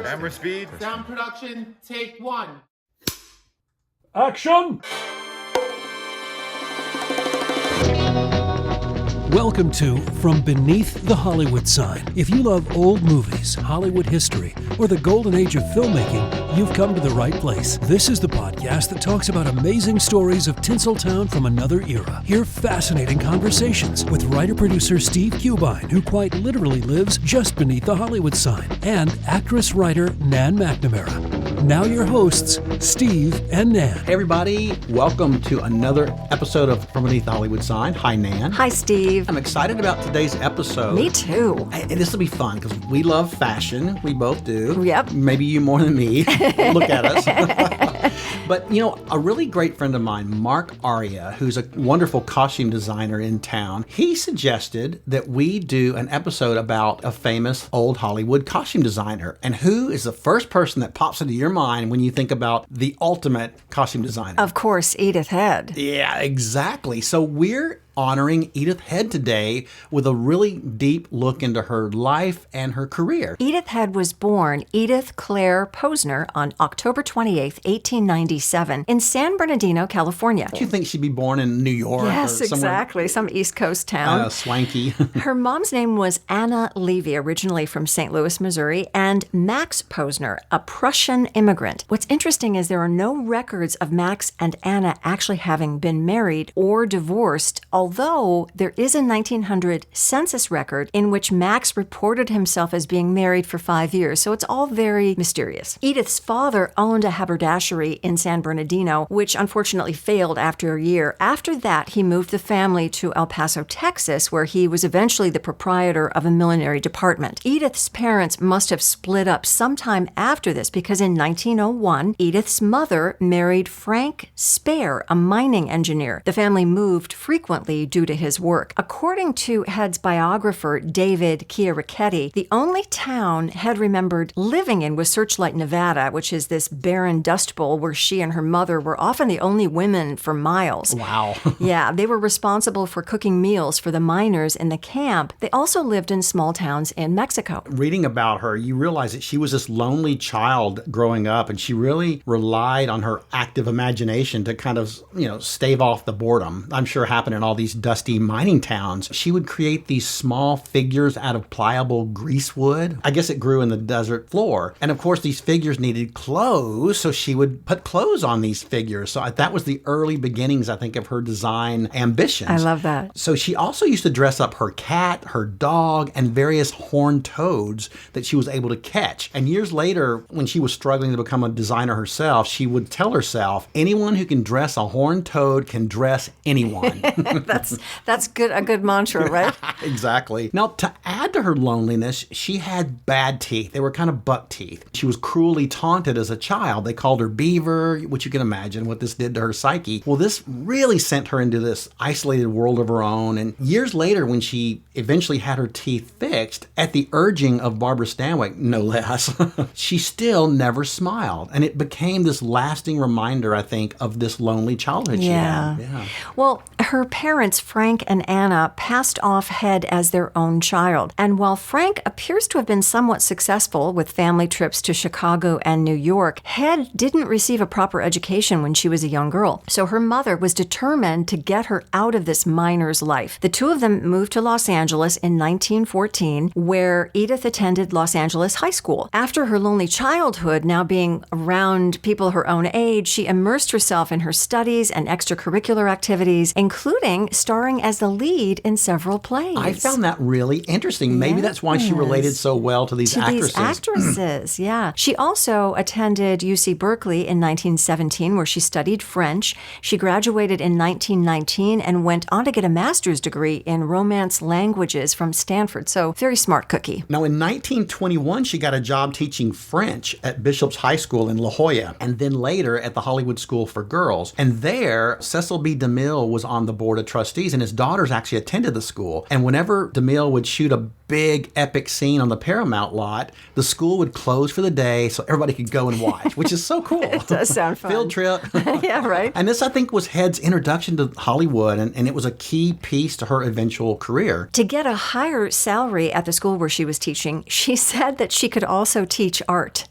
Camera speed. Sound production, take one. Action! Welcome to From Beneath the Hollywood Sign. If you love old movies, Hollywood history, or the golden age of filmmaking, you've come to the right place. This is the podcast that talks about amazing stories of Tinseltown from another era. Hear fascinating conversations with writer-producer Steve Cubine, who quite literally lives just beneath the Hollywood sign, and actress-writer Nan McNamara. Now your hosts, Steve and Nan. Hey everybody, welcome to another episode of From Beneath the Hollywood Sign. Hi Nan. Hi Steve. I'm excited about today's episode. Me too. And this will be fun because we love fashion. We both do. Yep. Maybe you more than me. Look at us. But, you know, a really great friend of mine, Mark Aria, who's a wonderful costume designer in town, he suggested that we do an episode about a famous old Hollywood costume designer. And who is the first person that pops into your mind when you think about the ultimate costume designer? Of course, Edith Head. Yeah, exactly. So we're honoring Edith Head today with a really deep look into her life and her career. Edith Head was born Edith Claire Posner on October 28th, 1897 in San Bernardino, California. Do you think she'd be born in New York? Yes, or somewhere? exactly. Some East Coast town. Swanky. Her mom's name was Anna Levy, originally from St. Louis, Missouri, and Max Posner, a Prussian immigrant. What's interesting is there are no records of Max and Anna actually having been married or divorced, although there is a 1900 census record in which Max reported himself as being married for 5 years, so it's all very mysterious. Edith's father owned a haberdashery in San Bernardino, which unfortunately failed after a year. After that, he moved the family to El Paso, Texas, where he was eventually the proprietor of a millinery department. Edith's parents must have split up sometime after this because in 1901, Edith's mother married Frank Spare, a mining engineer. The family moved frequently due to his work. According to Head's biographer, David Chiarichetti, the only town Head remembered living in was Searchlight, Nevada, which is this barren dust bowl where she and her mother were often the only women for miles. Wow. Yeah, they were responsible for cooking meals for the miners in the camp. They also lived in small towns in Mexico. Reading about her, you realize that she was this lonely child growing up, and she really relied on her active imagination to kind of, stave off the boredom. I'm sure happened in all these dusty mining towns. She would create these small figures out of pliable greasewood. I guess it grew in the desert floor. And of course, these figures needed clothes, so she would put clothes on these figures. So that was the early beginnings, I think, of her design ambitions. I love that. So she also used to dress up her cat, her dog, and various horned toads that she was able to catch. And years later, when she was struggling to become a designer herself, she would tell herself, anyone who can dress a horned toad can dress anyone. That's good. A good mantra, right? Exactly. Now, to add to her loneliness, she had bad teeth. They were kind of buck teeth. She was cruelly taunted as a child. They called her Beaver, which you can imagine what this did to her psyche. Well, this really sent her into this isolated world of her own. And years later, when she eventually had her teeth fixed, at the urging of Barbara Stanwyck, no less, she still never smiled. And it became this lasting reminder, I think, of this lonely childhood she had. Yeah. Well, her parents, Frank and Anna, passed off Head as their own child. And while Frank appears to have been somewhat successful with family trips to Chicago and New York, Head didn't receive a proper education when she was a young girl. So her mother was determined to get her out of this miner's life. The two of them moved to Los Angeles in 1914, where Edith attended Los Angeles High School. After her lonely childhood, now being around people her own age, she immersed herself in her studies and extracurricular activities, including starring as the lead in several plays. I found that really interesting. Maybe that's why she related so well to these actresses. Yeah. She also attended UC Berkeley in 1917, where she studied French. She graduated in 1919 and went on to get a master's degree in Romance languages from Stanford. So very smart cookie. Now, in 1921, she got a job teaching French at Bishop's High School in La Jolla, and then later at the Hollywood School for Girls. And there, Cecil B. DeMille was on the board of trustees, and his daughters actually attended the school. And whenever DeMille would shoot a big epic scene on the Paramount lot, the school would close for the day so everybody could go and watch, which is so cool. It does sound fun. Field trip. Yeah, right. And this, I think, was Head's introduction to Hollywood, and it was a key piece to her eventual career. To get a higher salary at the school where she was teaching, she said that she could also teach art.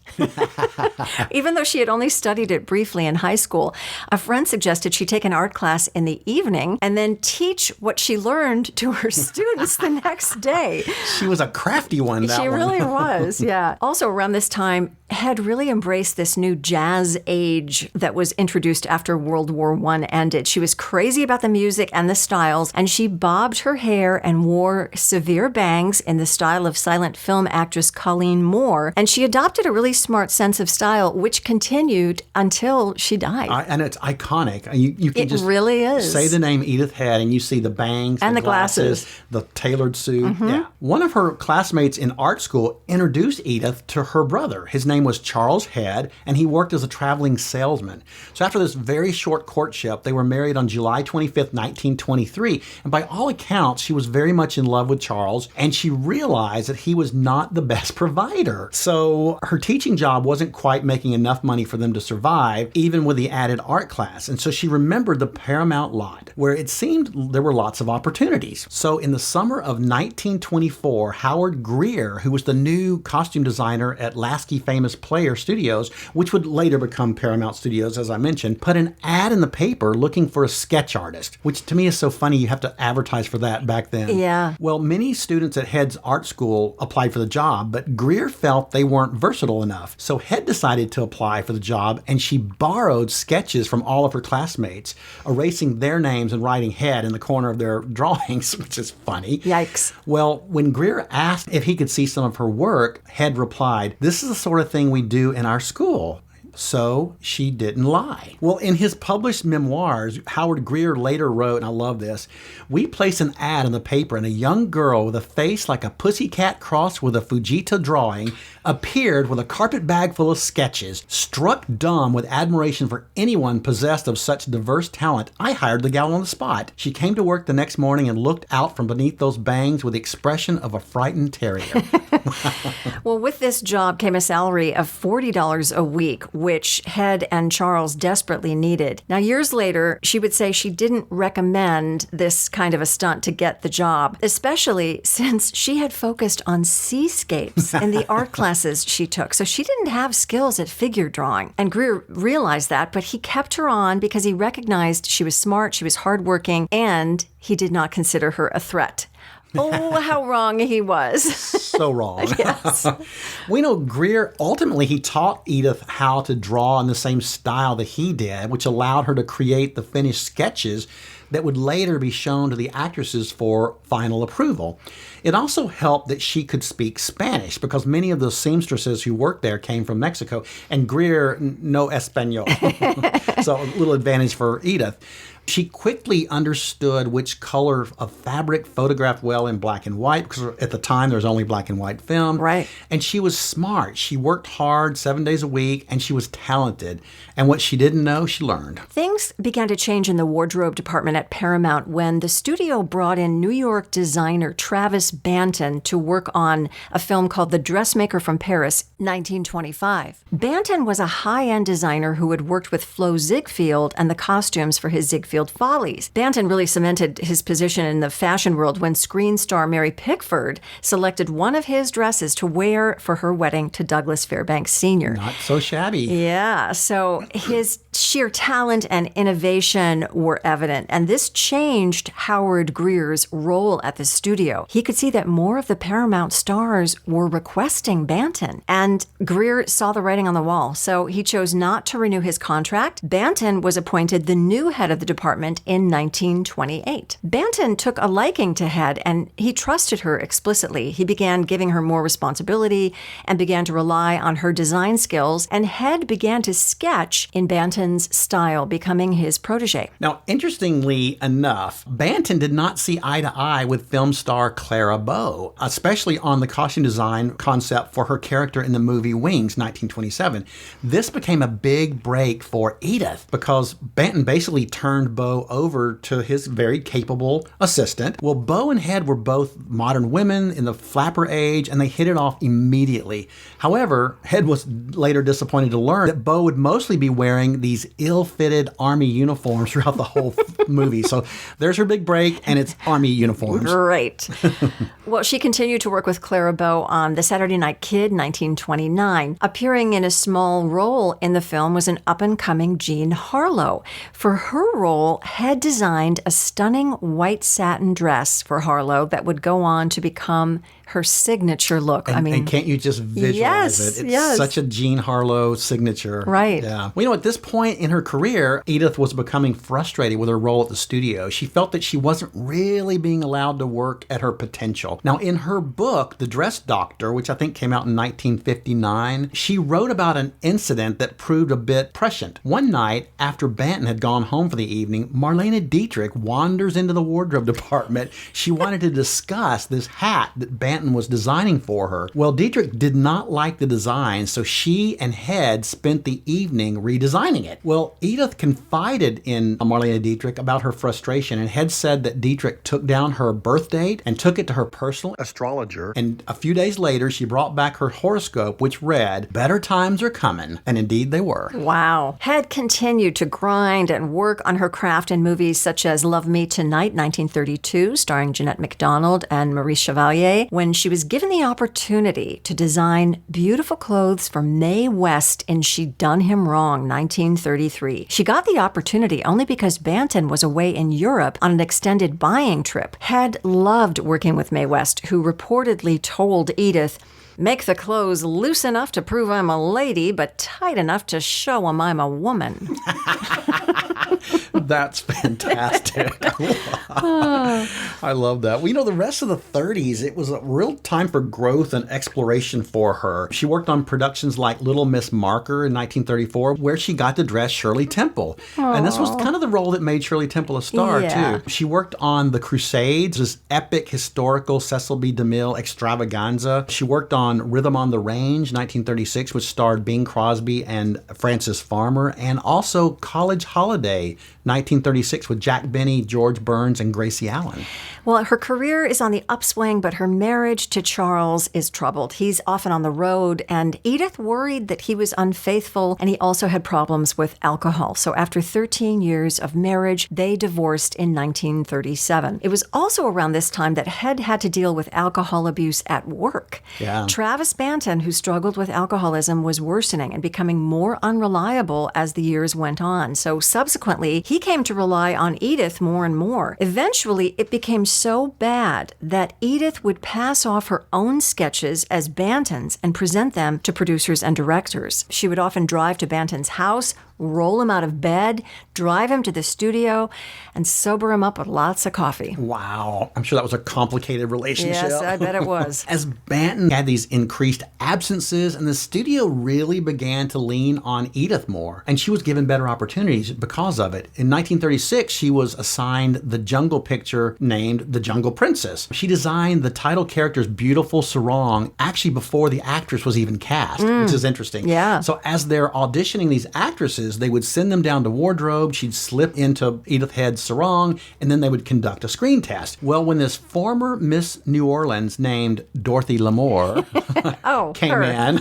Even though she had only studied it briefly in high school, a friend suggested she take an art class in the evening and then teach what she learned to her students the next day. She was a crafty one, that She one. really was, yeah. Also, around this time, Head really embraced this new jazz age that was introduced after World War I ended. She was crazy about the music and the styles, and she bobbed her hair and wore severe bangs in the style of silent film actress Colleen Moore. And she adopted a really smart sense of style, which continued until she died. And it's iconic. You can It just really is. say the name Edith Head, and you see the bangs, And the glasses. the tailored suit. Mm-hmm. Yeah. One of her classmates in art school introduced Edith to her brother. His name was Charles Head, and he worked as a traveling salesman. So after this very short courtship, they were married on July 25th, 1923. And by all accounts, she was very much in love with Charles, and she realized that he was not the best provider. So her teaching job wasn't quite making enough money for them to survive, even with the added art class. And so she remembered the Paramount lot, where it seemed there were lots of opportunities. So in the summer of 1924, Howard Greer, who was the new costume designer at Lasky Famous Player Studios, which would later become Paramount Studios, as I mentioned, put an ad in the paper looking for a sketch artist, which to me is so funny. You have to advertise for that back then. Yeah. Well, many students at Head's art school applied for the job, but Greer felt they weren't versatile enough. So Head decided to apply for the job, and she borrowed sketches from all of her classmates, erasing their names and writing Head in the corner of their drawings, which is funny. Yikes. Well, when Greer asked if he could see some of her work, Head replied, "This is the sort of thing we do in our school." So she didn't lie. Well, in his published memoirs, Howard Greer later wrote, and I love this, "We placed an ad in the paper, and a young girl with a face like a pussycat crossed with a Fujita drawing appeared with a carpet bag full of sketches. Struck dumb with admiration for anyone possessed of such diverse talent, I hired the gal on the spot. She came to work the next morning and looked out from beneath those bangs with the expression of a frightened terrier." Well, with this job came a salary of $40 a week, which Head and Charles desperately needed. Now, years later, she would say she didn't recommend this kind of a stunt to get the job, especially since she had focused on seascapes in the art classes she took. So she didn't have skills at figure drawing. And Greer realized that, but he kept her on because he recognized she was smart, she was hardworking, and he did not consider her a threat. Oh, how wrong he was. So wrong. Yes. We know Greer, ultimately, he taught Edith how to draw in the same style that he did, which allowed her to create the finished sketches that would later be shown to the actresses for final approval. It also helped that she could speak Spanish, because many of the seamstresses who worked there came from Mexico, and Greer, no Espanol. So a little advantage for Edith. She quickly understood which color of fabric photographed well in black and white, because at the time there was only black and white film. Right. And she was smart. She worked hard 7 days a week, and she was talented. And what she didn't know, she learned. Things began to change in the wardrobe department at Paramount when the studio brought in New York designer Travis Banton to work on a film called The Dressmaker from Paris, 1925. Banton was a high-end designer who had worked with Flo Ziegfeld and the costumes for his Ziegfeld Follies. Banton really cemented his position in the fashion world when screen star Mary Pickford selected one of his dresses to wear for her wedding to Douglas Fairbanks Sr. Not so shabby. Yeah, so his sheer talent and innovation were evident, and this changed Howard Greer's role at the studio. He could see that more of the Paramount stars were requesting Banton, and Greer saw the writing on the wall, so he chose not to renew his contract. Banton was appointed the new head of the department in 1928. Banton took a liking to Head, and he trusted her explicitly. He began giving her more responsibility and began to rely on her design skills, and Head began to sketch in Banton's Banton's style, becoming his protege. Now, interestingly enough, Banton did not see eye to eye with film star Clara Bow, especially on the costume design concept for her character in the movie Wings, 1927. This became a big break for Edith because Banton basically turned Bow over to his very capable assistant. Well, Bow and Head were both modern women in the flapper age, and they hit it off immediately. However, Head was later disappointed to learn that Bow would mostly be wearing these ill-fitted army uniforms throughout the whole movie. So there's her big break, and it's army uniforms. Great. Well, she continued to work with Clara Bow on The Saturday Night Kid, 1929. Appearing in a small role in the film was an up-and-coming Jean Harlow. For her role, Head designed a stunning white satin dress for Harlow that would go on to become her signature look. And can't you just visualize it? It's such a Jean Harlow signature. Right. Yeah. Well, at this point in her career, Edith was becoming frustrated with her role at the studio. She felt that she wasn't really being allowed to work at her potential. Now, in her book, The Dress Doctor, which I think came out in 1959, she wrote about an incident that proved a bit prescient. One night, after Banton had gone home for the evening, Marlene Dietrich wanders into the wardrobe department. She wanted to discuss this hat that Banton was designing for her. Well, Dietrich did not like the design, so she and Head spent the evening redesigning it. Well, Edith confided in Marlene Dietrich about her frustration, and Head said that Dietrich took down her birth date and took it to her personal astrologer, and a few days later she brought back her horoscope, which read, "Better times are coming," and indeed they were. Wow. Head continued to grind and work on her craft in movies such as Love Me Tonight, 1932, starring Jeanette MacDonald and Maurice Chevalier, when she was given the opportunity to design beautiful clothes for Mae West in She Done Him Wrong, 1933. She got the opportunity only because Banton was away in Europe on an extended buying trip. Head loved working with Mae West, who reportedly told Edith, "Make the clothes loose enough to prove I'm a lady, but tight enough to show 'em I'm a woman." That's fantastic. I love that. Well, the rest of the 30s, it was a real time for growth and exploration for her. She worked on productions like Little Miss Marker in 1934, where she got to dress Shirley Temple. Aww. And this was kind of the role that made Shirley Temple a star, too. She worked on The Crusades, this epic historical Cecil B. DeMille extravaganza. She worked on Rhythm on the Range, 1936, which starred Bing Crosby and Frances Farmer, and also College Holiday, 1936, with Jack Benny, George Burns, and Gracie Allen. Well, her career is on the upswing, but her marriage to Charles is troubled. He's often on the road, and Edith worried that he was unfaithful, and he also had problems with alcohol. So after 13 years of marriage, they divorced in 1937. It was also around this time that Head had to deal with alcohol abuse at work. Yeah. Travis Banton, who struggled with alcoholism, was worsening and becoming more unreliable as the years went on. So subsequently, he came to rely on Edith more and more. Eventually, it became so bad that Edith would pass off her own sketches as Banton's and present them to producers and directors. She would often drive to Banton's house, roll him out of bed, drive him to the studio, and sober him up with lots of coffee. Wow. I'm sure that was a complicated relationship. Yes, I bet it was. As Banton had these increased absences, and the studio really began to lean on Edith more, and she was given better opportunities because of it. In 1936, she was assigned the Jungle picture named The Jungle Princess. She designed the title character's beautiful sarong actually before the actress was even cast, which is interesting. Yeah. So as they're auditioning these actresses, they would send them down to wardrobe, she'd slip into Edith Head's sarong, and then they would conduct a screen test. Well, when this former Miss New Orleans named Dorothy Lamour came in,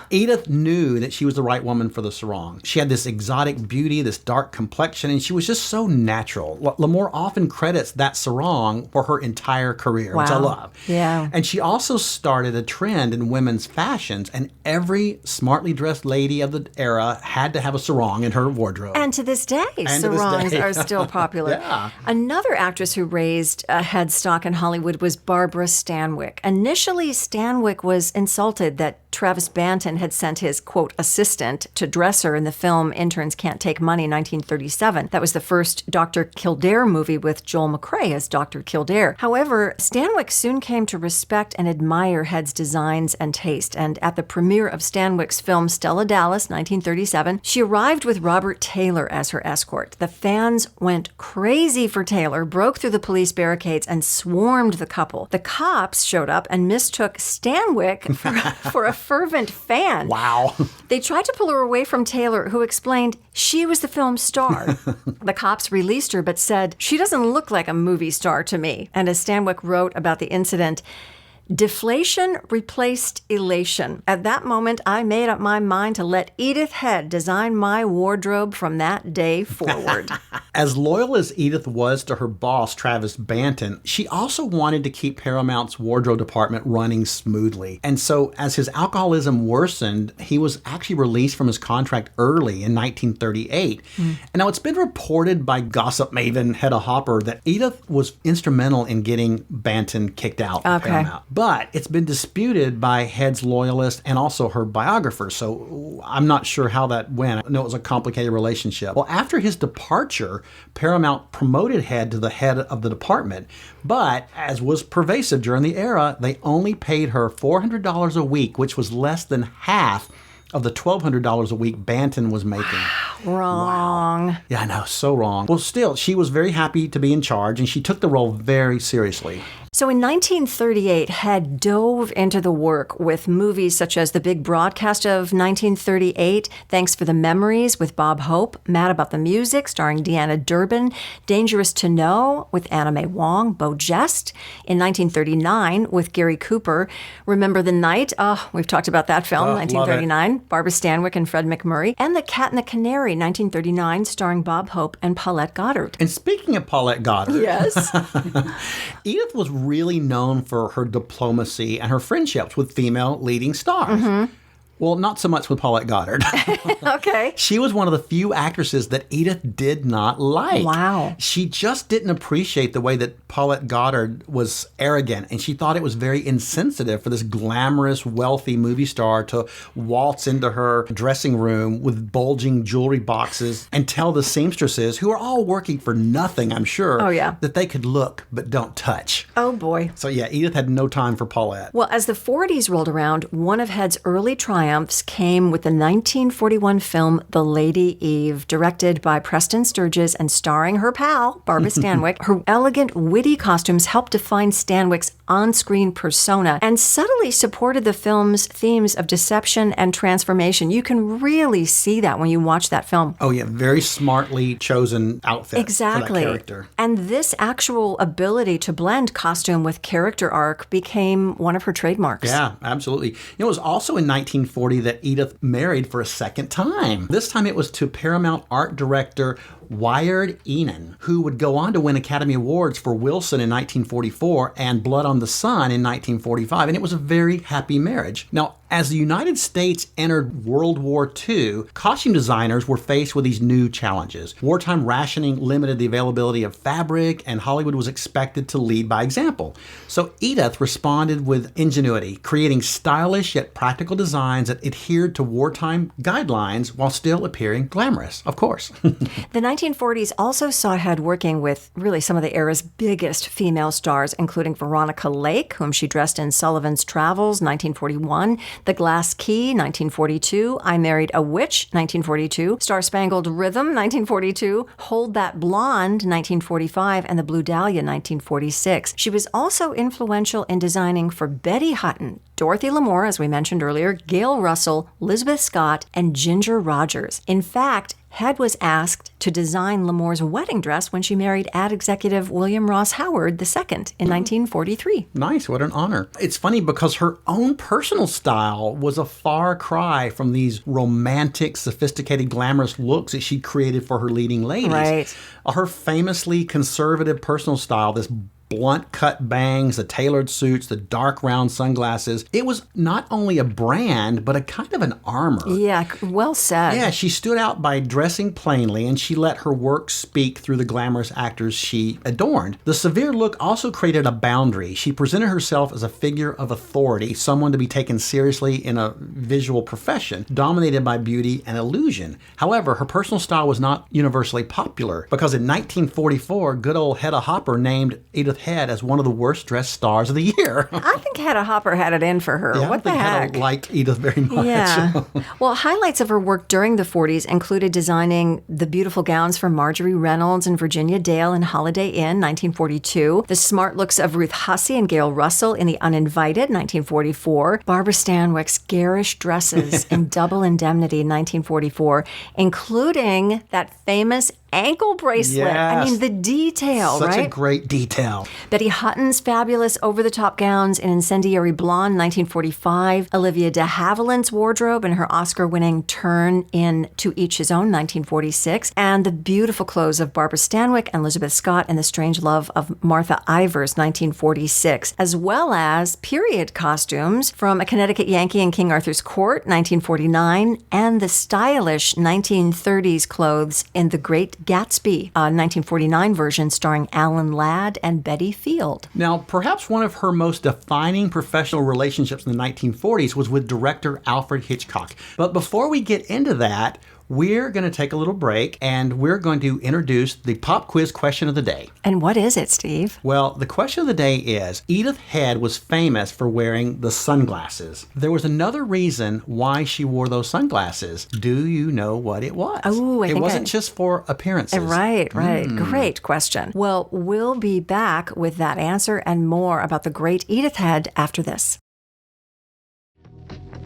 Edith knew that she was the right woman for the sarong. She had this exotic beauty, this dark complexion, and she was just so natural. Lamour often credits that sarong for her entire career, which I love. Yeah. And she also started a trend in women's fashions, and every smartly dressed lady of the era had to have a sarong in her wardrobe. And to this day, sarongs are still popular. Yeah. Another actress who raised a head stock in Hollywood was Barbara Stanwyck. Initially, Stanwyck was insulted that Travis Banton had sent his, quote, assistant to dress her in the film Interns Can't Take Money in 1937. That was the first Dr. Kildare movie with Joel McCrea as Dr. Kildare. However, Stanwyck soon came to respect and admire Head's designs and taste, and at the premiere of Stanwyck's film Stella Dallas, 1937, she arrived with Robert Taylor as her escort. The fans went crazy for Taylor, broke through the police barricades, and swarmed the couple. The cops showed up and mistook Stanwyck for a fervent fan. Wow. They tried to pull her away from Taylor, who explained she was the film's star. The cops released her, but said, she doesn't look like a movie star to me. And as Stanwyck wrote about the incident, deflation replaced elation. At that moment, I made up my mind to let Edith Head design my wardrobe from that day forward. As loyal as Edith was to her boss, Travis Banton, she also wanted to keep Paramount's wardrobe department running smoothly. And so as his alcoholism worsened, he was actually released from his contract early in 1938. And now it's been reported by gossip maven Hedda Hopper that Edith was instrumental in getting Banton kicked out of Paramount. But it's been disputed by Head's loyalists and also her biographers, so I'm not sure how that went. I know it was a complicated relationship. Well, after his departure, Paramount promoted Head to the head of the department, but as was pervasive during the era, they only paid her $400 a week, which was less than half of the $1,200 a week Banton was making. Wrong. Wow. Yeah, I know, so wrong. Well, still, she was very happy to be in charge, and she took the role very seriously. So in 1938, Head dove into the work with movies such as The Big Broadcast of 1938, Thanks for the Memories with Bob Hope, Mad About the Music starring Deanna Durbin, Dangerous to Know with Anna May Wong, Beau Geste in 1939 with Gary Cooper, Remember the Night, we've talked about that film, 1939, Barbara Stanwyck and Fred McMurray, and The Cat and the Canary, 1939, starring Bob Hope and Paulette Goddard. And speaking of Paulette Goddard, yes, Edith was really known for her diplomacy and her friendships with female leading stars. Well, not so much with Paulette Goddard. Okay. She was one of the few actresses that Edith did not like. Wow. She just didn't appreciate the way that Paulette Goddard was arrogant, and she thought it was very insensitive for this glamorous, wealthy movie star to waltz into her dressing room with bulging jewelry boxes and tell the seamstresses, who are all working for nothing, I'm sure, that they could look but don't touch. Oh, boy. So, yeah, Edith had no time for Paulette. Well, as the 40s rolled around, one of Head's early triumphs came with the 1941 film The Lady Eve, directed by Preston Sturges and starring her pal, Barbara Stanwyck. Her elegant, witty costumes helped define Stanwyck's on-screen persona and subtly supported the film's themes of deception and transformation. You can really see that when you watch that film. Oh, yeah, very smartly chosen outfit for that character. And this actual ability to blend costume with character arc became one of her trademarks. Yeah, absolutely. It was also in 1940 that Edith married for a second time. This time it was to Paramount art director Wired Enon, who would go on to win Academy Awards for Wilson in 1944 and Blood on the Sun in 1945, and it was a very happy marriage. Now, as the United States entered World War II, costume designers were faced with these new challenges. Wartime rationing limited the availability of fabric, and Hollywood was expected to lead by example. So Edith responded with ingenuity, creating stylish yet practical designs that adhered to wartime guidelines while still appearing glamorous, of course. The 1940s also saw Head working with really some of the era's biggest female stars, including Veronica Lake, whom she dressed in Sullivan's Travels, 1941, The Glass Key, 1942, I Married a Witch, 1942, Star Spangled Rhythm, 1942, Hold That Blonde, 1945, and The Blue Dahlia, 1946. She was also influential in designing for Betty Hutton, Dorothy Lamour, as we mentioned earlier, Gail Russell, Elizabeth Scott, and Ginger Rogers. In fact, Head was asked to design Lamour's wedding dress when she married ad executive William Ross Howard II in 1943. Nice, what an honor. It's funny because her own personal style was a far cry from these romantic, sophisticated, glamorous looks that she created for her leading ladies. Right. Her famously conservative personal style, this blunt cut bangs, the tailored suits, the dark round sunglasses. It was not only a brand, but a kind of an armor. Yeah, well said. Yeah, she stood out by dressing plainly, and she let her work speak through the glamorous actors she adorned. The severe look also created a boundary. She presented herself as a figure of authority, someone to be taken seriously in a visual profession, dominated by beauty and illusion. However, her personal style was not universally popular, because in 1944, good old Hedda Hopper named Edith Head as one of the worst dressed stars of the year. I think Hedda Hopper had it in for her. Yeah, what the I think heck? Hedda liked Edith very much. Yeah. Well, highlights of her work during the 40s included designing the beautiful gowns for Marjorie Reynolds and Virginia Dale in Holiday Inn, 1942, the smart looks of Ruth Hussey and Gail Russell in The Uninvited, 1944, Barbara Stanwyck's garish dresses in Double Indemnity, 1944, including that famous ankle bracelet. I mean, the detail, Such right? a great detail. Betty Hutton's fabulous over-the-top gowns in Incendiary Blonde, 1945. Olivia de Havilland's wardrobe in her Oscar-winning Turn in To Each His Own, 1946. And the beautiful clothes of Barbara Stanwyck and Elizabeth Scott in The Strange Love of Martha Ivers, 1946. As well as period costumes from A Connecticut Yankee in King Arthur's Court, 1949. And the stylish 1930s clothes in The Great Gatsby, a 1949 version starring Alan Ladd and Betty Field. Now, perhaps one of her most defining professional relationships in the 1940s was with director Alfred Hitchcock. But before we get into that, we're going to take a little break, and we're going to introduce the pop quiz question of the day. And what is it, Steve? Well, the question of the day is, Edith Head was famous for wearing the sunglasses. There was another reason why she wore those sunglasses. Do you know what it was? Oh, I think it wasn't just for appearances. Right. Great question. Well, we'll be back with that answer and more about the great Edith Head after this.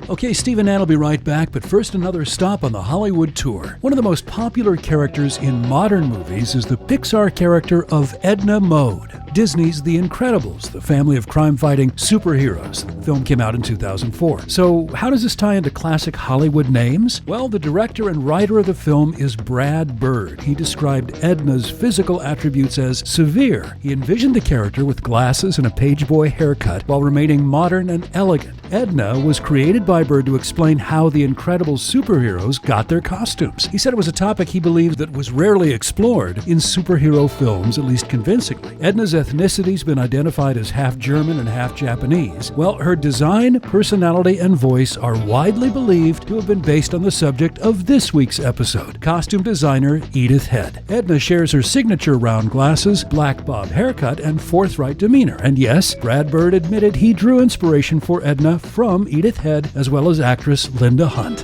Okay, Steve and Ann will be right back, but first another stop on the Hollywood tour. One of the most popular characters in modern movies is the Pixar character of Edna Mode. Disney's The Incredibles, the family of crime-fighting superheroes. The film came out in 2004. So how does this tie into classic Hollywood names? Well, the director and writer of the film is Brad Bird. He described Edna's physical attributes as severe. He envisioned the character with glasses and a pageboy haircut while remaining modern and elegant. Edna was created by Bird to explain how the Incredibles superheroes got their costumes. He said it was a topic he believed that was rarely explored in superhero films, at least convincingly. Edna's ethnicity's been identified as half German and half Japanese. Well, her design, personality, and voice are widely believed to have been based on the subject of this week's episode, costume designer Edith Head. Edna shares her signature round glasses, black bob haircut, and forthright demeanor. And yes, Brad Bird admitted he drew inspiration for Edna from Edith Head, as well as actress Linda Hunt.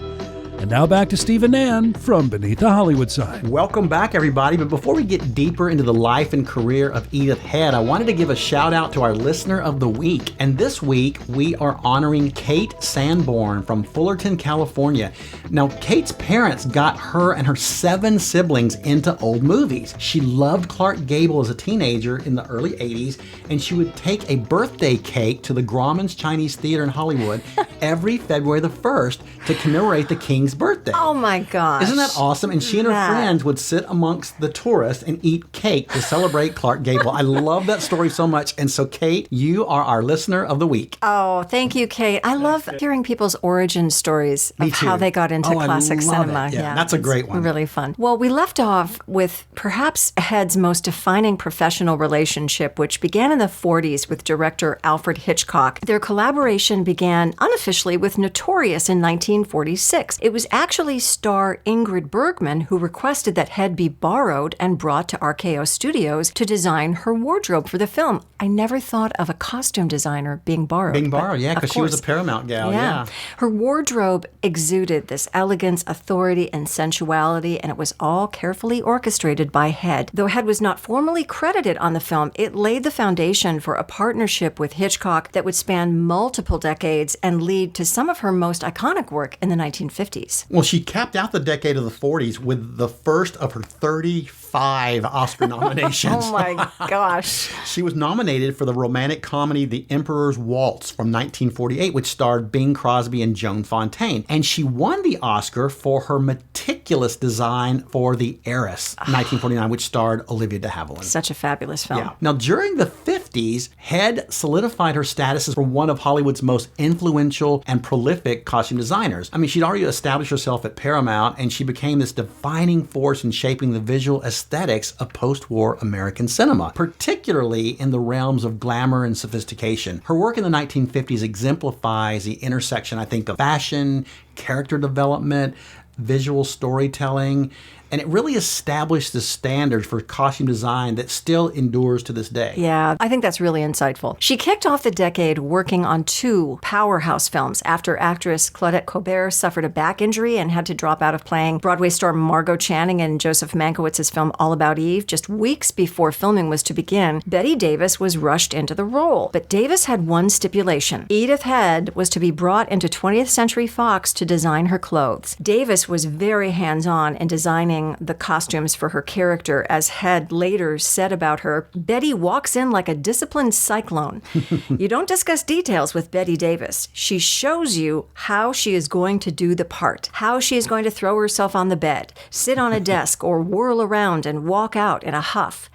And now back to Steve and Ann from Beneath the Hollywood Sign. Welcome back, everybody. But before we get deeper into the life and career of Edith Head, I wanted to give a shout out to our listener of the week. And this week, we are honoring Kate Sanborn from Fullerton, California. Now, Kate's parents got her and her 7 siblings into old movies. She loved Clark Gable as a teenager in the early 80s, and she would take a birthday cake to the Grauman's Chinese Theater in Hollywood every February the 1st to commemorate the King's birthday. Oh my gosh. Isn't that awesome? And she and her friends would sit amongst the tourists and eat cake to celebrate Clark Gable. I love that story so much. And so, Kate, you are our listener of the week. Oh, thank you, Kate. I love hearing people's origin stories of how they got into classic cinema. Yeah, that's a great one. Really fun. Well, we left off with perhaps Head's most defining professional relationship, which began in the 40s with director Alfred Hitchcock. Their collaboration began unofficially with Notorious in 1946. It was actually star Ingrid Bergman who requested that Head be borrowed and brought to RKO Studios to design her wardrobe for the film. I never thought of a costume designer being borrowed. Yeah, because she was a Paramount gal, yeah. Her wardrobe exuded this elegance, authority, and sensuality, and it was all carefully orchestrated by Head. Though Head was not formally credited on the film, it laid the foundation for a partnership with Hitchcock that would span multiple decades and lead to some of her most iconic work in the 1950s. 50s. Well, she capped out the decade of the 40s with the first of her 35 Oscar nominations. Oh my gosh. She was nominated for the romantic comedy The Emperor's Waltz from 1948, which starred Bing Crosby and Joan Fontaine. And she won the Oscar for her meticulous design for The Heiress, 1949, which starred Olivia de Havilland. Such a fabulous film. Yeah. Now, during the 50s, Head solidified her status as one of Hollywood's most influential and prolific costume designers. I mean, she'd already established herself at Paramount, and she became this defining force in shaping the visual aesthetics of post-war American cinema, particularly in the realms of glamour and sophistication. Her work in the 1950s exemplifies the intersection, I think, of fashion, character development, visual storytelling, and it really established the standards for costume design that still endures to this day. Yeah, I think that's really insightful. She kicked off the decade working on 2 powerhouse films after actress Claudette Colbert suffered a back injury and had to drop out of playing Broadway star Margot Channing in Joseph Mankiewicz's film All About Eve. Just weeks before filming was to begin, Bette Davis was rushed into the role. But Davis had one stipulation. Edith Head was to be brought into 20th Century Fox to design her clothes. Davis was very hands-on in designing the costumes for her character. As Head later said about her, Bette walks in like a disciplined cyclone. You don't discuss details with Bette Davis. She shows you how she is going to do the part, how she is going to throw herself on the bed, sit on a desk, or whirl around and walk out in a huff.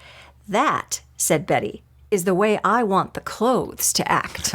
That, said Bette, is the way I want the clothes to act.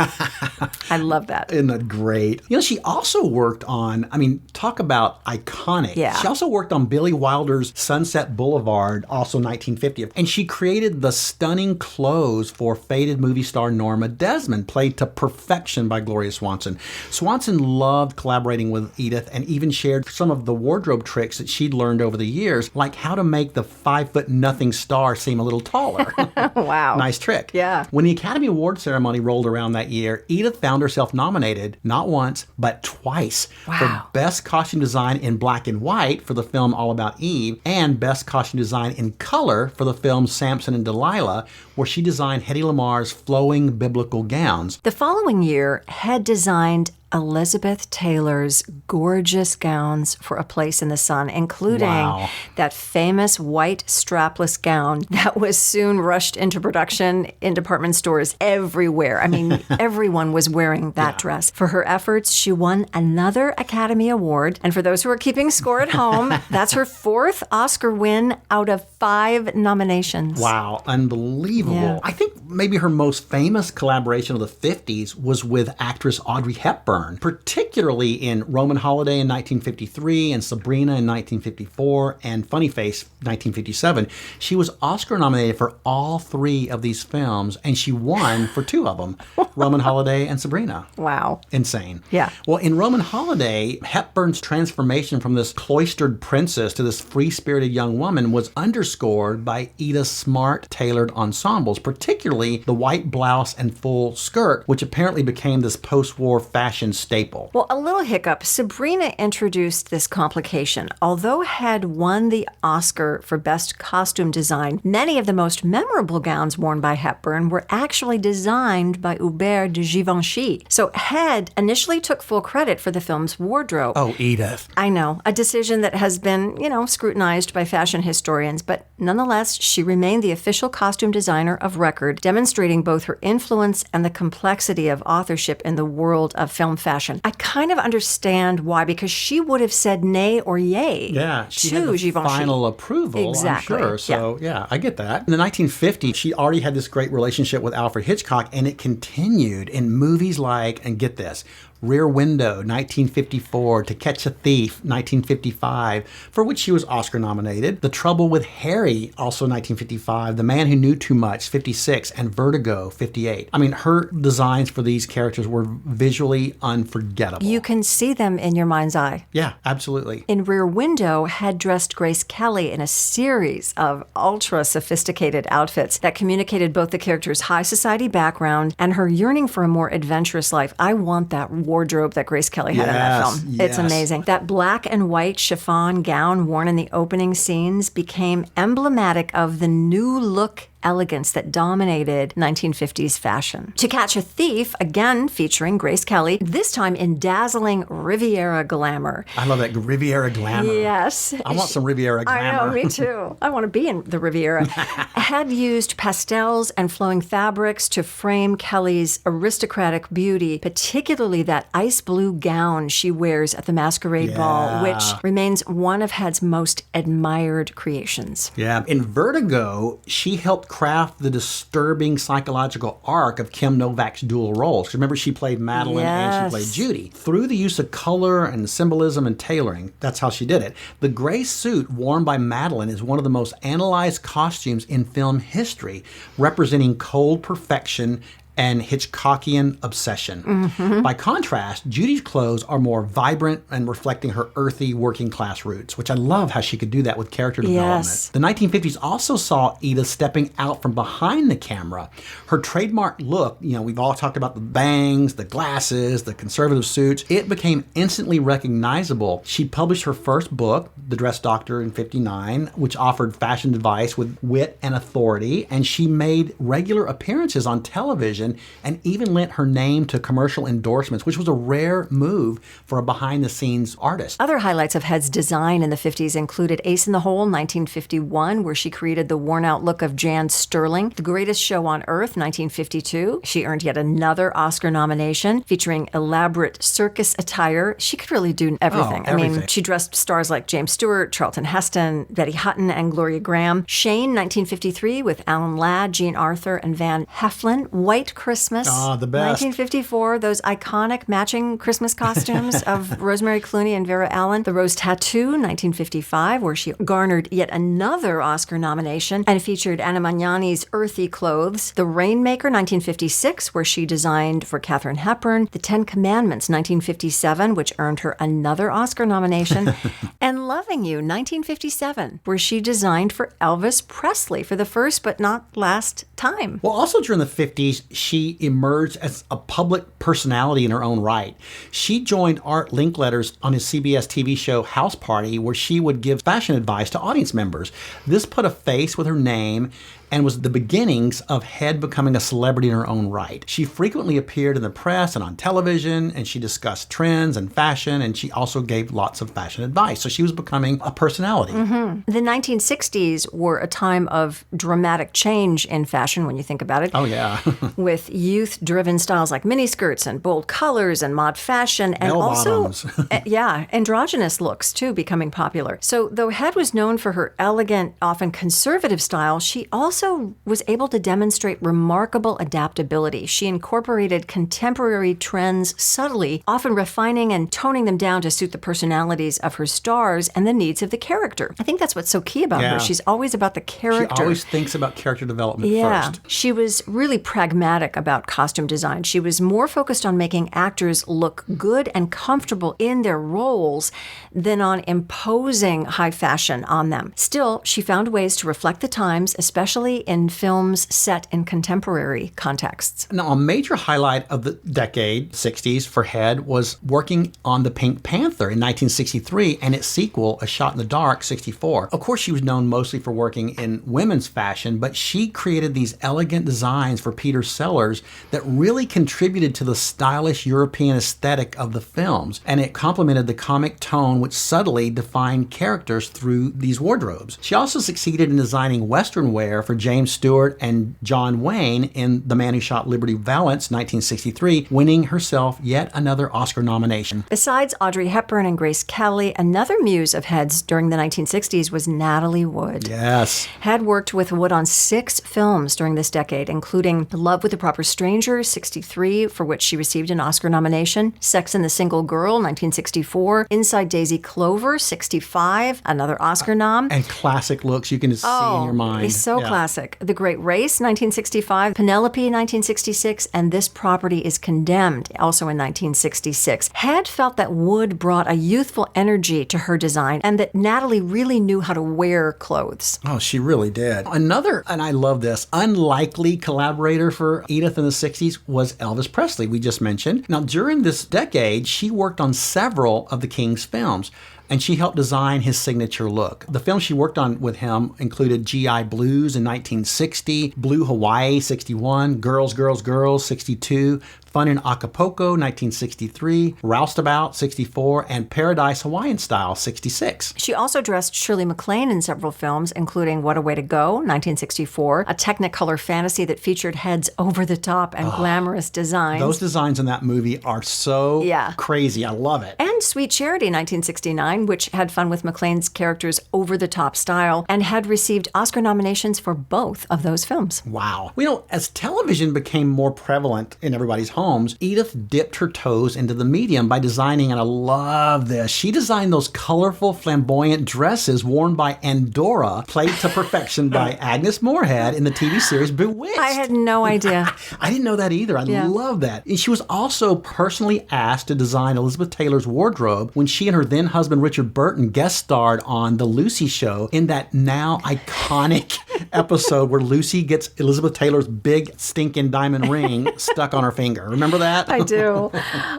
I love that. Isn't that great? You know, she also worked on, I mean, talk about iconic. Yeah. She also worked on Billy Wilder's Sunset Boulevard, also 1950. And she created the stunning clothes for faded movie star Norma Desmond, played to perfection by Gloria Swanson. Swanson loved collaborating with Edith and even shared some of the wardrobe tricks that she'd learned over the years, like how to make the 5'0" star seem a little taller. Wow. Nice trick. Yeah. When the Academy Award ceremony rolled around that year, Edith found herself nominated not once, but twice for Best Costume Design in Black and White for the film All About Eve and Best Costume Design in Color for the film Samson and Delilah, where she designed Hedy Lamar's flowing biblical gowns. The following year, Head designed Elizabeth Taylor's gorgeous gowns for A Place in the Sun, including that famous white strapless gown that was soon rushed into production in department stores everywhere. I mean, everyone was wearing that dress. For her efforts, she won another Academy Award. And for those who are keeping score at home, that's her 4th Oscar win out of 5 nominations. Wow, unbelievable. Yeah. I think maybe her most famous collaboration of the 50s was with actress Audrey Hepburn, particularly in Roman Holiday in 1953 and Sabrina in 1954 and Funny Face 1957. She was Oscar nominated for all 3 of these films, and she won for 2 of them, Roman Holiday and Sabrina. Wow. Insane. Yeah. Well, in Roman Holiday, Hepburn's transformation from this cloistered princess to this free-spirited young woman was underscored by Edith's smart, tailored ensembles, particularly the white blouse and full skirt, which apparently became this post-war fashion staple. Well, a little hiccup. Sabrina introduced this complication. Although Head won the Oscar for Best Costume Design, many of the most memorable gowns worn by Hepburn were actually designed by Hubert de Givenchy. So Head initially took full credit for the film's wardrobe. Oh, Edith. I know, a decision that has been, scrutinized by fashion historians, but nonetheless, she remained the official costume designer of record, demonstrating both her influence and the complexity of authorship in the world of film fashion. I kind of understand why, because she would have said nay or yay She to had the Givenchy. final approval, Exactly. I'm sure. So, yeah, I get that. In the 1950s, she already had this great relationship with Alfred Hitchcock, and it continued in movies like, and get this, Rear Window, 1954, To Catch a Thief, 1955, for which she was Oscar nominated. The Trouble with Harry, also 1955. The Man Who Knew Too Much, 56, and Vertigo, 58. I mean, her designs for these characters were visually unforgettable. You can see them in your mind's eye. Yeah, absolutely. In Rear Window, Head dressed Grace Kelly in a series of ultra-sophisticated outfits that communicated both the character's high society background and her yearning for a more adventurous life. I want that wardrobe that Grace Kelly had in that film. Yes. It's amazing. That black and white chiffon gown worn in the opening scenes became emblematic of the new look elegance that dominated 1950s fashion. To Catch a Thief, again featuring Grace Kelly, this time in dazzling Riviera glamour. I love that Riviera glamour. Yes. I want some Riviera glamour. I know, me too. I want to be in the Riviera. Head used pastels and flowing fabrics to frame Kelly's aristocratic beauty, particularly that ice blue gown she wears at the Masquerade Ball, which remains one of Head's most admired creations. Yeah. In Vertigo, she helped craft the disturbing psychological arc of Kim Novak's dual roles. Remember, she played Madeline and she played Judy. Through the use of color and symbolism and tailoring, that's how she did it. The gray suit worn by Madeline is one of the most analyzed costumes in film history, representing cold perfection and Hitchcockian obsession. Mm-hmm. By contrast, Judy's clothes are more vibrant and reflecting her earthy working class roots, which I love how she could do that with character development. The 1950s also saw Edith stepping out from behind the camera. Her trademark look, we've all talked about the bangs, the glasses, the conservative suits. It became instantly recognizable. She published her first book, The Dress Doctor, in 1959, which offered fashion advice with wit and authority, and she made regular appearances on television and even lent her name to commercial endorsements, which was a rare move for a behind-the-scenes artist. Other highlights of Head's design in the 50s included Ace in the Hole, 1951, where she created the worn-out look of Jan Sterling. The Greatest Show on Earth, 1952. She earned yet another Oscar nomination, featuring elaborate circus attire. She could really do everything. Oh, everything. I mean, she dressed stars like James Stewart, Charlton Heston, Betty Hutton, and Gloria Graham. Shane, 1953, with Alan Ladd, Jean Arthur, and Van Heflin. White Christmas. The best. 1954, those iconic matching Christmas costumes of Rosemary Clooney and Vera Allen. The Rose Tattoo, 1955, where she garnered yet another Oscar nomination and featured Anna Magnani's earthy clothes. The Rainmaker, 1956, where she designed for Katharine Hepburn. The Ten Commandments, 1957, which earned her another Oscar nomination. And Loving You, 1957, where she designed for Elvis Presley for the first but not last time. Well, also during the 50s, she emerged as a public personality in her own right. She joined Art Linkletter's on his CBS TV show House Party, where she would give fashion advice to audience members. This put a face with her name and was the beginnings of Head becoming a celebrity in her own right. She frequently appeared in the press and on television, and she discussed trends and fashion, and she also gave lots of fashion advice. So she was becoming a personality. Mm-hmm. The 1960s were a time of dramatic change in fashion, when you think about it. Oh, yeah. With youth-driven styles like miniskirts and bold colors and mod fashion, and also, androgynous looks, too, becoming popular. So though Head was known for her elegant, often conservative style, she also was able to demonstrate remarkable adaptability. She incorporated contemporary trends subtly, often refining and toning them down to suit the personalities of her stars and the needs of the character. I think that's what's so key about her. She's always about the character. She always thinks about character development first. She was really pragmatic about costume design. She was more focused on making actors look good and comfortable in their roles than on imposing high fashion on them. Still, she found ways to reflect the times, especially in films set in contemporary contexts. Now, a major highlight of the decade, 60s, for Head was working on The Pink Panther in 1963 and its sequel, A Shot in the Dark, 64. Of course, she was known mostly for working in women's fashion, but she created these elegant designs for Peter Sellers that really contributed to the stylish European aesthetic of the films, and it complemented the comic tone which subtly defined characters through these wardrobes. She also succeeded in designing Western wear for James Stewart and John Wayne in The Man Who Shot Liberty Valance, 1963, winning herself yet another Oscar nomination. Besides Audrey Hepburn and Grace Kelly, another muse of Head's during the 1960s was Natalie Wood. Yes. Head worked with Wood on 6 films during this decade, including Love with a Proper Stranger, 63, for which she received an Oscar nomination, Sex and the Single Girl, 1964, Inside Daisy Clover, 65, another Oscar nom. And classic looks you can just see in your mind. It's so classic. The Great Race, 1965, Penelope, 1966, and This Property is Condemned, also in 1966. Head felt that Wood brought a youthful energy to her design and that Natalie really knew how to wear clothes. Oh, she really did. Another, and I love this, unlikely collaborator for Edith in the 60s was Elvis Presley, we just mentioned. Now, during this decade, she worked on several of the King's films. and she helped design his signature look. The films she worked on with him included G.I. Blues in 1960, Blue Hawaii 61, Girls, Girls, Girls 62, Fun in Acapulco, 1963, Roustabout, 64, and Paradise Hawaiian Style, 66. She also dressed Shirley MacLaine in several films, including What a Way to Go, 1964, a Technicolor fantasy that featured Head's over-the-top and glamorous designs. Those designs in that movie are so crazy. I love it. And Sweet Charity, 1969, which had fun with MacLaine's character's over-the-top style and had received Oscar nominations for both of those films. Wow. As television became more prevalent in everybody's homes, Edith dipped her toes into the medium by designing, and I love this, she designed those colorful, flamboyant dresses worn by Andorra, played to perfection by Agnes Moorehead in the TV series Bewitched. I had no idea. I didn't know that either. I love that. And she was also personally asked to design Elizabeth Taylor's wardrobe when she and her then husband Richard Burton guest starred on The Lucy Show in that now iconic episode where Lucy gets Elizabeth Taylor's big stinking diamond ring stuck on her finger. Remember that? I do.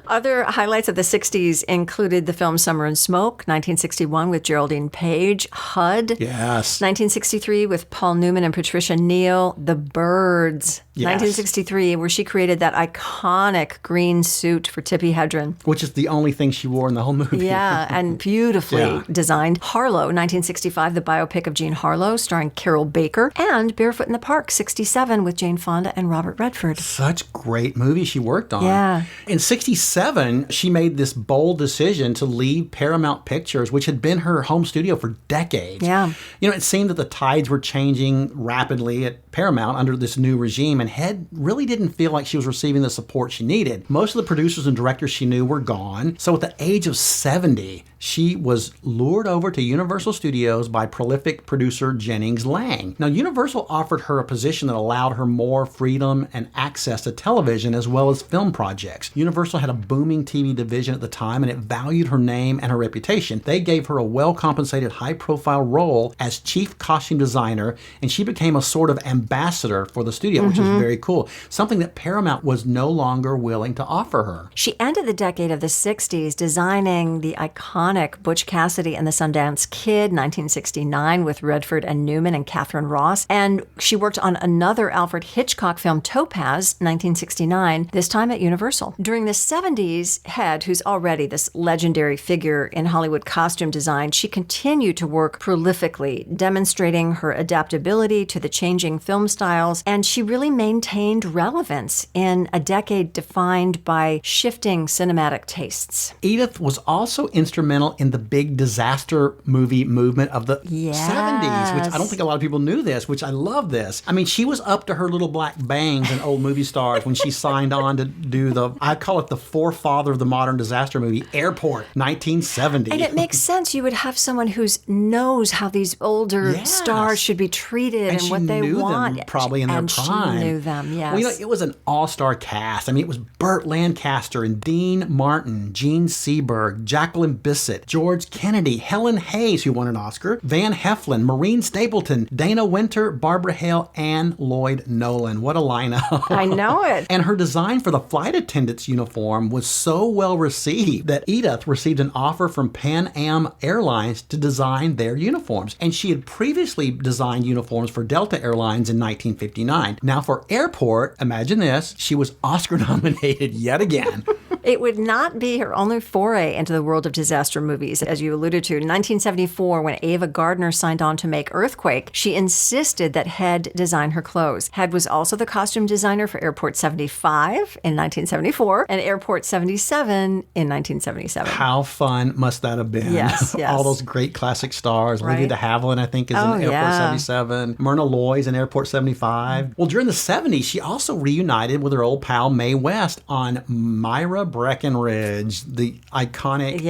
Other highlights of the 60s included the film Summer and Smoke, 1961 with Geraldine Page, HUD. Yes. 1963 with Paul Newman and Patricia Neal, The Birds. Yes. 1963, where she created that iconic green suit for Tippi Hedren. Which is the only thing she wore in the whole movie. Yeah, and beautifully designed. Harlow, 1965, the biopic of Jean Harlow, starring Carol Baker. And Barefoot in the Park, 67, with Jane Fonda and Robert Redford. Such great movies she worked on. Yeah. In 67, she made this bold decision to leave Paramount Pictures, which had been her home studio for decades. Yeah. It seemed that the tides were changing rapidly at Paramount under this new regime, and Head really didn't feel like she was receiving the support she needed. Most of the producers and directors she knew were gone, so at the age of 70, she was lured over to Universal Studios by prolific producer Jennings Lang. Now, Universal offered her a position that allowed her more freedom and access to television as well as film projects. Universal had a booming TV division at the time, and it valued her name and her reputation. They gave her a well-compensated, high-profile role as chief costume designer, and she became a sort of ambassador for the studio, which is very cool. Something that Paramount was no longer willing to offer her. She ended the decade of the 60s designing the iconic Butch Cassidy and the Sundance Kid, 1969, with Redford and Newman and Catherine Ross. And she worked on another Alfred Hitchcock film, Topaz, 1969, this time at Universal. During the 70s, Head, who's already this legendary figure in Hollywood costume design, she continued to work prolifically, demonstrating her adaptability to the changing film styles, and she really maintained relevance in a decade defined by shifting cinematic tastes. Edith was also instrumental in the big disaster movie movement of the 70s, which I don't think a lot of people knew this, which I love this. I mean, she was up to her little black bangs in old movie stars when she signed on to do I call it the forefather of the modern disaster movie, Airport, 1970. And it makes sense. You would have someone who knows how these older stars should be treated and what they want. Them probably in their prime. And she knew them, yes. Well, it was an all-star cast. I mean, it was Burt Lancaster and Dean Martin, Gene Seberg, Jacqueline Bisset, George Kennedy, Helen Hayes, who won an Oscar, Van Heflin, Maureen Stapleton, Dana Winter, Barbara Hale, and Lloyd Nolan. What a lineup. I know it. And her design for the flight attendant's uniform was so well received that Edith received an offer from Pan Am Airlines to design their uniforms. And she had previously designed uniforms for Delta Airlines in 1959. Now for Airport, imagine this, she was Oscar nominated yet again. It would not be her only foray into the world of disaster movies, as you alluded to. In 1974, when Ava Gardner signed on to make Earthquake, she insisted that Head design her clothes. Head was also the costume designer for Airport 75 in 1974 and Airport 77 in 1977. How fun must that have been? Yes, yes. All those great classic stars. Right. Lydia de Havilland, I think, is in Airport 77. Myrna Loy's in Airport 75. Well, during the 70s, she also reunited with her old pal Mae West on Myra Breckenridge, the iconic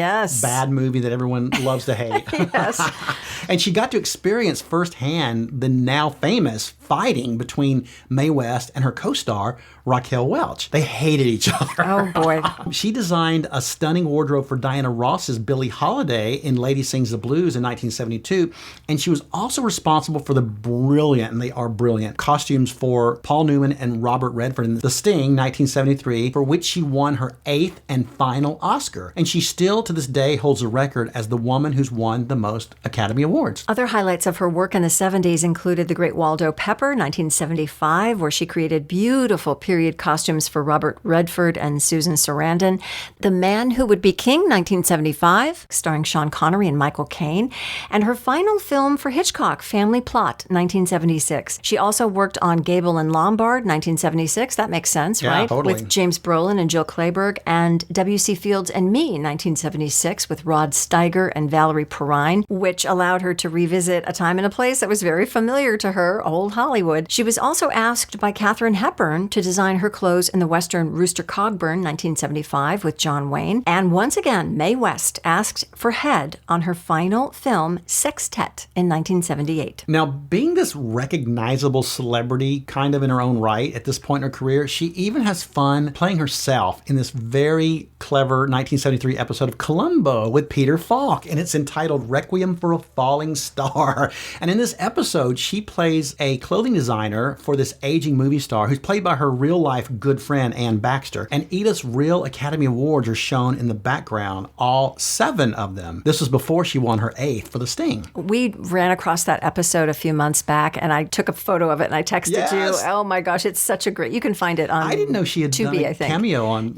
bad movie that everyone loves to hate. Yes. And she got to experience firsthand the now famous fighting between Mae West and her co-star, Raquel Welch. They hated each other. Oh, boy. She designed a stunning wardrobe for Diana Ross's Billie Holiday in Lady Sings the Blues in 1972. And she was also responsible for the brilliant, and they are brilliant, costumes for Paul Newman and Robert Redford in The Sting, 1973, for which she won her 8th and final Oscar. And she still, to this day, holds a record as the woman who's won the most Academy Awards. Other highlights of her work in the 70s included The Great Waldo Pepper, 1975, where she created beautiful period costumes for Robert Redford and Susan Sarandon. The Man Who Would Be King, 1975, starring Sean Connery and Michael Caine. And her final film for Hitchcock, Family Plot, 1976. She also worked on Gable and Lombard, 1976. That makes sense, Yeah, right? totally. With James Brolin and Jill Clayburgh, and W.C. Fields and Me, 1976, with Rod Steiger and Valerie Perrine, which allowed her to revisit a time and a place that was very familiar to her, old Hollywood. She was also asked by Katharine Hepburn to design her clothes in the Western Rooster Cogburn, 1975, with John Wayne. And once again, Mae West asked for Head on her final film, Sextet, in 1978. Now, being this recognizable celebrity kind of in her own right at this point in her career, she even has fun playing herself in this very clever 1973 episode of Columbo with Peter Falk, and it's entitled Requiem for a Falling Star. And in this episode, she plays a clothing designer for this aging movie star who's played by her real-life good friend, Ann Baxter. And Edith's real Academy Awards are shown in the background, all 7 of them. This was before she won her 8th for The Sting. We ran across that episode a few months back, and I took a photo of it, and I texted Yes. you. Oh my gosh, it's such a great... You can find it on I didn't know she had done Tubi, a I think. cameo on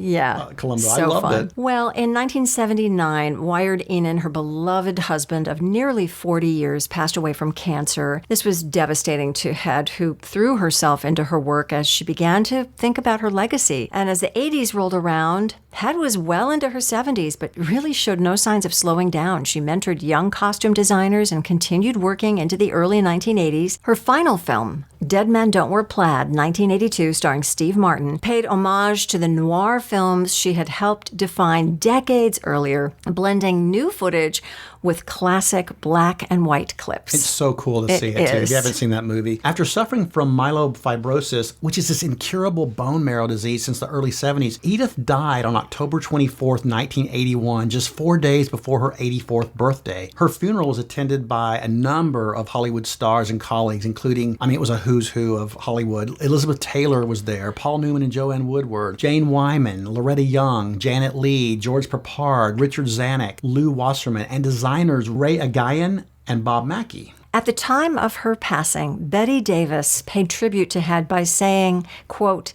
Columbo. So I loved fun. it. Well, in 1979, Wired Enan, her beloved husband of nearly 40 years, passed away from cancer. This was devastating to Head, who threw herself into her work as she began to think about her legacy. And as the 80s rolled around, Head was well into her 70s, but really showed no signs of slowing down. She mentored young costume designers and continued working into the early 1980s. Her final film, Dead Men Don't Wear Plaid, 1982, starring Steve Martin, paid homage to the noir films she had helped define decades earlier, blending new footage with classic black and white clips. It's so cool to see it, too. If you haven't seen that movie. After suffering from myelofibrosis, which is this incurable bone marrow disease since the early 70s, Edith died on October 24th, 1981, just 4 days before her 84th birthday. Her funeral was attended by a number of Hollywood stars and colleagues, including, it was a who's who of Hollywood. Elizabeth Taylor was there, Paul Newman and Joanne Woodward, Jane Wyman, Loretta Young, Janet Leigh, George Papard, Richard Zanuck, Lou Wasserman, and designers Ray Agayan and Bob Mackie. At the time of her passing, Bette Davis paid tribute to Head by saying, quote,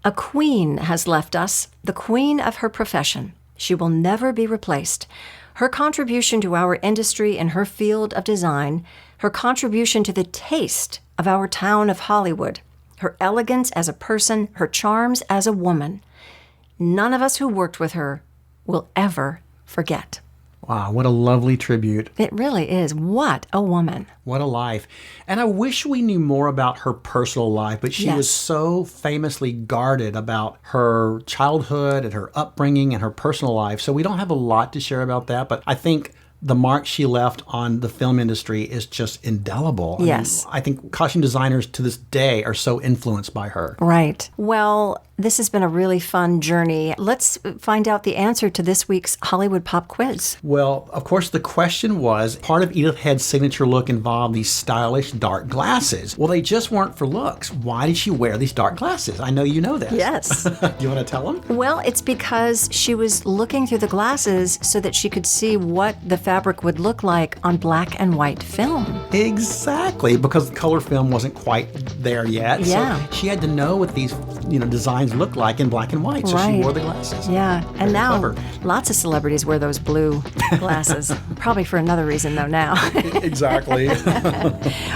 "A queen has left us, the queen of her profession. She will never be replaced. Her contribution to our industry in her field of design, her contribution to the taste of our town of Hollywood, her elegance as a person, her charms as a woman. None of us who worked with her will ever forget." Wow, what a lovely tribute. It really is. What a woman. What a life. And I wish we knew more about her personal life, but she was so famously guarded about her childhood and her upbringing and her personal life. So we don't have a lot to share about that, but I think the mark she left on the film industry is just indelible. Yes. I think costume designers to this day are so influenced by her. Right. Well, this has been a really fun journey. Let's find out the answer to this week's Hollywood Pop Quiz. Well, of course, the question was, part of Edith Head's signature look involved these stylish dark glasses. Well, they just weren't for looks. Why did she wear these dark glasses? I know you know this. Yes. You want to tell them? Well, it's because she was looking through the glasses so that she could see what the fabric would look like on black and white film. Exactly, because the color film wasn't quite there yet. Yeah. So she had to know what these, designs looked like in black and white. So Right. she wore the glasses. Yeah, Very and now clever. lots of celebrities wear those blue glasses. Probably for another reason, though, now. Exactly.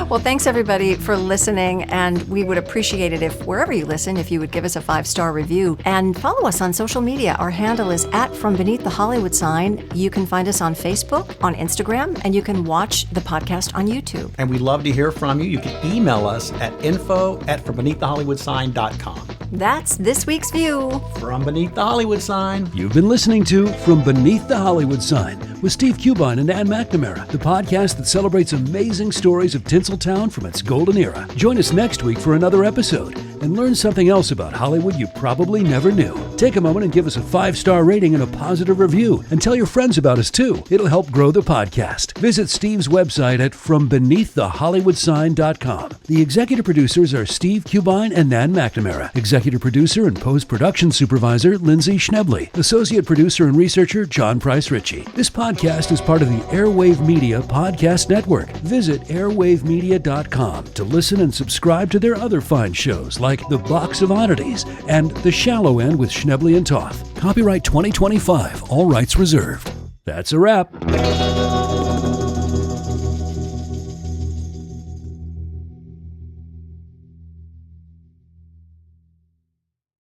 Well, thanks, everybody, for listening, and we would appreciate it if, wherever you listen, if you would give us a 5-star review. And follow us on social media. Our handle is @FromBeneathTheHollywoodSign. You can find us on Facebook, on Instagram, and you can watch the podcast on YouTube. And we'd love to hear from you. You can email us at info@FromBeneathTheHollywoodSign.com. That's this week's view. From Beneath the Hollywood Sign. You've been listening to From Beneath the Hollywood Sign with Steve Cubine and Ann McNamara, the podcast that celebrates amazing stories of Tinseltown from its golden era. Join us next week for another episode. and learn something else about Hollywood you probably never knew. Take a moment and give us a 5-star rating and a positive review, and tell your friends about us too. It'll help grow the podcast. Visit Steve's website at FromBeneathTheHollywoodSign.com. The executive producers are Steve Cubine and Nan McNamara. Executive producer and post-production supervisor Lindsay Schnebley. Associate producer and researcher John Price Ritchie. This podcast is part of the Airwave Media Podcast Network. Visit airwavemedia.com to listen and subscribe to their other fine shows like The Box of Oddities and The Shallow End with Schnebley and Toth. Copyright 2025. All rights reserved. That's a wrap.